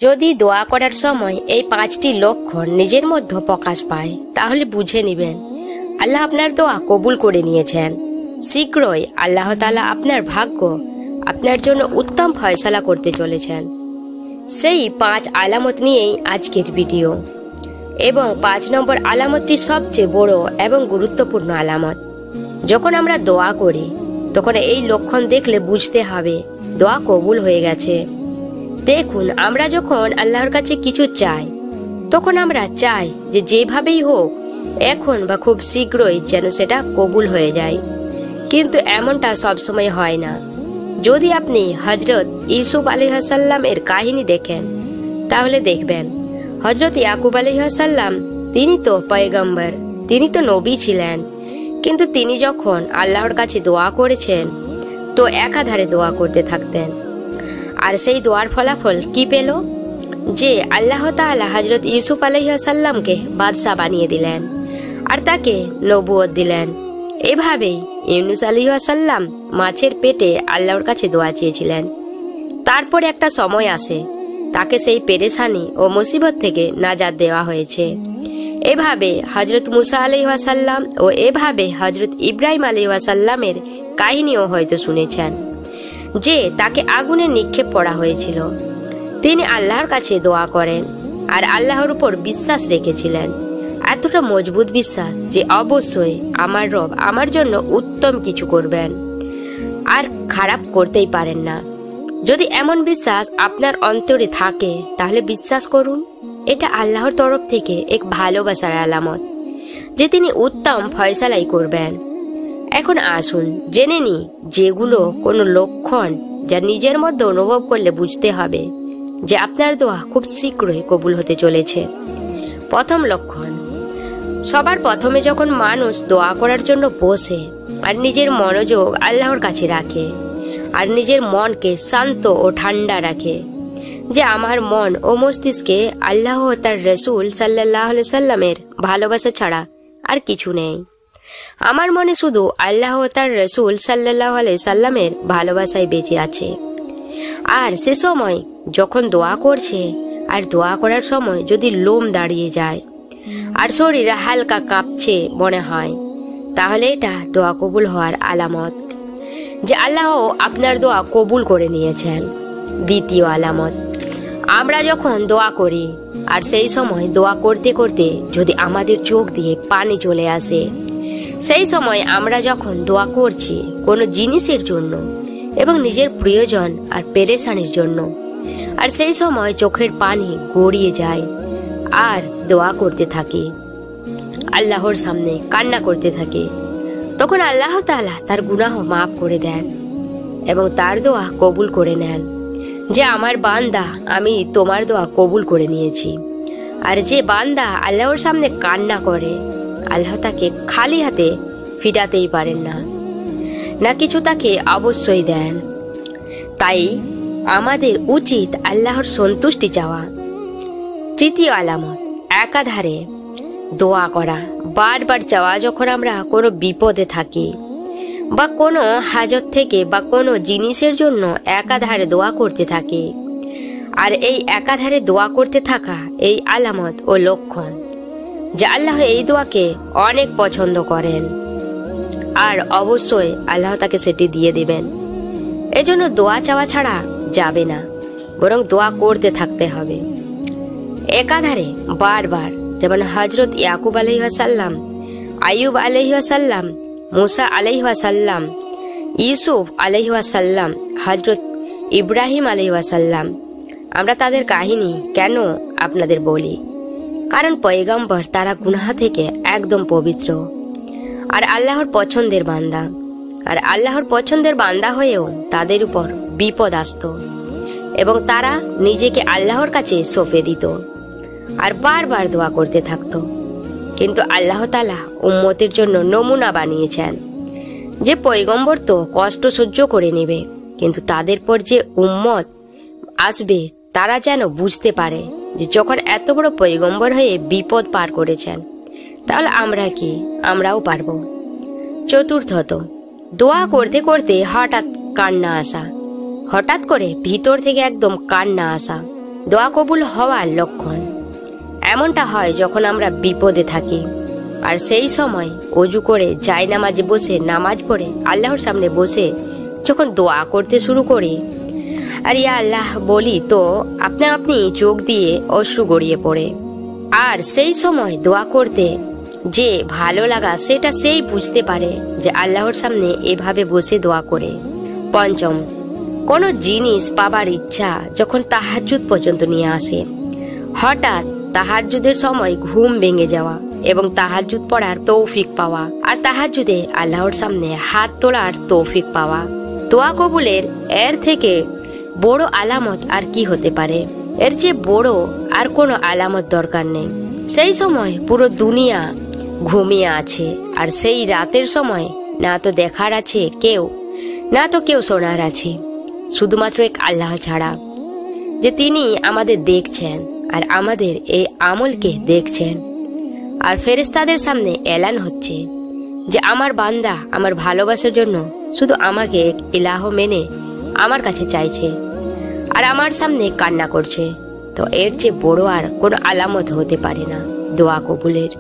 যদি দোয়া করার সময় এই 5টি লক্ষণ নিজের মধ্যে প্রকাশ পায় তাহলে বুঝে নেবেন আল্লাহ আপনার দোয়া কবুল করে নিয়েছেন। শীঘ্রই আল্লাহ তাআলা আপনার ভাগ্য আপনার জন্য উত্তম ফয়সালা করতে চলেছেন। সেই 5 আলামত নিয়েই আজকের ভিডিও, এবং 5 নম্বর আলামতটি সবচেয়ে বড় এবং গুরুত্বপূর্ণ আলামত। যখন আমরা দোয়া করি তখন এই লক্ষণ দেখলে বুঝতে হবে দোয়া কবুল হয়ে গেছে। দেখুন, আমরা যখন আল্লাহর কাছে কিছু চাই তখন আমরা চাই যে যেভাবেই হোক এখন বা খুব শীঘ্রই যেন সেটা কবুল হয়ে যায়, কিন্তু এমনটা সবসময় হয় না। যদি আপনি হযরত ইউসুফ আলাইহিস সালাম এর কাহিনী দেখেন তাহলে দেখবেন হযরত ইয়াকুব আলাইহিস সালাম তিনি তো পয়গম্বর, তিনি তো নবী ছিলেন, কিন্তু তিনি যখন আল্লাহর কাছে দোয়া করেছেন তো একাধারে দোয়া করতে থাকতেন। আর সেই দোয়ার ফলাফল কি পেল? যে আল্লাহ তাআলা হযরত ইউসুফ আলাইহিস সালামকে বাদশা বানিয়ে দিলেন আর তাকে নবুয়ত দিলেন। এভাবেই ইউনুস আলাইহিস সালাম মাছের পেটে আল্লাহর কাছে দোয়া চেয়েছিলেন। তারপর একটা সময় আসে তাকে সেই পেরেশানি ও মুসিবত থেকে নাজাত দেওয়া হয়েছে। এভাবে হযরত মুসা আলাইহিস সালাম ও এভাবে হযরত ইব্রাহিম আলাইহিস সালামের কাহিনীও হয়তো শুনেছেন, যে তাকে আগুনে নিক্ষেপ করা হয়েছিল। তিনি আল্লাহর কাছে দোয়া করেন আর আল্লাহর উপর বিশ্বাস রেখেছিলেন, এতটা মজবুত বিশ্বাস যে অবশ্যই আমার রব আমার জন্য উত্তম কিছু করবেন আর খারাপ করতেই পারেন না। যদি এমন বিশ্বাস আপনার অন্তরে থাকে তাহলে বিশ্বাস করুন এটা আল্লাহর তরফ থেকে এক ভালোবাসার আলামত যে তিনি উত্তম ফয়সালাই করবেন। এখন আসুন জেনে নি যেগুলো কোনো লক্ষণ যা নিজের মধ্যে অনুভব করলে বুঝতে হবে যে আপনার দোয়া খুব শীঘ্রই কবুল হতে চলেছে। প্রথম লক্ষণ, সবার প্রথমে যখন মানুষ দোয়া করার জন্য বসে আর নিজের মনোযোগ আল্লাহর কাছে রাখে আর নিজের মনকে শান্ত ও ঠান্ডা রাখে, যে আমার মন ও মস্তিষ্কে আল্লাহ ও তার রাসূল সাল্লাল্লাহু আলাইহি সাল্লামের ভালোবাসা ছাড়া আর কিছু নেই। আমার মনে শুধু আল্লাহ ও তার রাসূল সাল্লাল্লাহু আলাইহি সাল্লামের ভালোবাসাই বেঁচে আছে। আর সে সময় যখন দোয়া করছে আর দোয়া করার সময় যদি লোম দাঁড়িয়ে যায় আর শরীর হালকা কাঁপছে মনে হয়, তাহলে এটা দোয়া কবুল হওয়ার আলামত যে আল্লাহ আপনার দোয়া কবুল করে নিয়েছেন। দ্বিতীয় আলামত, আমরা যখন দোয়া করি আর সেই সময় দোয়া করতে করতে যদি আমাদের চোখ দিয়ে পানি চলে আসে, সেই সময় আমরা যখন দোয়া করছি কোনো জিনিসের জন্য এবং নিজের প্রিয়জন আর পেরেশানির জন্য, আর সেই সময় চোখের পানি গড়িয়ে যায় আর দোয়া করতে থাকি, আল্লাহর সামনে কান্না করতে থাকি, তখন আল্লাহ তাআলা তার গুনাহ মাফ করে দেন এবং তার দোয়া কবুল করে নেন, যে আমার বান্দা আমি তোমার দোয়া কবুল করে নিয়েছি। আর যে বান্দা আল্লাহর সামনে কান্না করে আল্লাহ তাকে খালি হাতে ফিরাতেই পারেন না, না কিছু তাকে অবশ্যই দেন। তাই আমাদের উচিত আল্লাহর সন্তুষ্টি চাওয়া। তৃতীয় আলামত, একাধারে দোয়া করা, বারবার চাওয়া। যখন আমরা কোনো বিপদে থাকি বা কোনো হাজত থেকে বা কোনো জিনিসের জন্য একাধারে দোয়া করতে থাকি, আর এই একাধারে দোয়া করতে থাকা এই আলামত ও লক্ষণ যে আল্লাহ এই দোয়াকে অনেক পছন্দ করেন আর অবশ্যই আল্লাহ তাকে সেটি দিয়ে দিবেন। এজন্য দোয়া চাওয়া ছাড়া যাবে না, বরং দোয়া করতে থাকতে হবে একাধারে বারবার। যেমন হযরত ইয়াকুব আলাইহিস সালাম, আইয়ুব আলাইহিস সালাম, মুসা আলাইহিস সালাম, ইউসুফ আলাইহিস সালাম, হযরত ইব্রাহিম আলাইহিস সালাম। আমরা তাদের কাহিনী কেন আপনাদের বলি? কারণ পয়গম্বর তারা গুনাহ থেকে একদম পবিত্র আর আল্লাহর পছন্দের বান্দা, আর আল্লাহর পছন্দের বান্দা হয়েও তাদের উপর বিপদ আসতো এবং তারা নিজেকে আল্লাহর কাছে সঁপে দিত আর বারবার দোয়া করতে থাকতো। কিন্তু আল্লাহ তাআলা উম্মতের জন্য নমুনা বানিয়েছেন যে পয়গম্বর তো কষ্ট সহ্য করে নেবে, কিন্তু তাদের পর যে উম্মত আসবে তারা যেন বুঝতে পারে যে যখন এত বড় পয়গম্বর হয়ে বিপদ পার করেছেন তাহলে আমরা কি, আমরাও পারবো। চতুর্থত, দোয়া করতে করতে হঠাৎ কান্না আসা, হঠাৎ করে ভিতর থেকে একদম কান্না আসা, দোয়া কবুল হওয়ার লক্ষণ। এমনটা হয় যখন আমরা বিপদে থাকি আর সেই সময় অজু করে জায়নামাজে বসে নামাজ পড়ে আল্লাহর সামনে বসে যখন দোয়া করতে শুরু করি আর ইয়া আল্লাহ বলি, তো আপনি চোখ দিয়ে অশ্রু গড়িয়ে পড়ে। আর সেই সময় দোয়া করতে যে ভালো লাগা সেটা সেই বুঝতে পারে যে আল্লাহর সামনে এভাবে বসে দোয়া করে। পঞ্চম, কোনো জিনিস পাবার ইচ্ছা যখন তাহাজ্জুদ পর্যন্ত নিয়ে আসে। হঠাৎ তাহাজ্জুদের সময় ঘুম ভেঙে যাওয়া এবং তাহাজ্জুদ পড়ার তৌফিক পাওয়া আর তাহাজ্জুদে আল্লাহর সামনে হাত তোলার তৌফিক পাওয়া। দোয়া কবুলের এর থেকে বড় আলামত আর কি হতে পারে? এর চেয়ে বড় আর কোনো আলামত দরকার নেই। সেই সময় পুরো দুনিয়া ঘুমিয়ে আছে আর সেই রাতের সময় না তো দেখার আছে কেউ, না তো কেউ শোনার আছে, শুধুমাত্র এক আল্লাহ ছাড়া, যে তিনি আমাদের দেখছেন আর আমাদের এই আমলকে দেখছেন। আর ফেরেশতাদের সামনে এলান হচ্ছে যে আমার বান্দা আমার ভালোবাসার জন্য শুধু আমাকে এক ইলাহ মেনে আমার কাছে চাইছে আর আমার সামনে কান্না করছে। তো এর চেয়ে বড় আর কোনো আলামত হতে পারে না দোয়া কবুলের।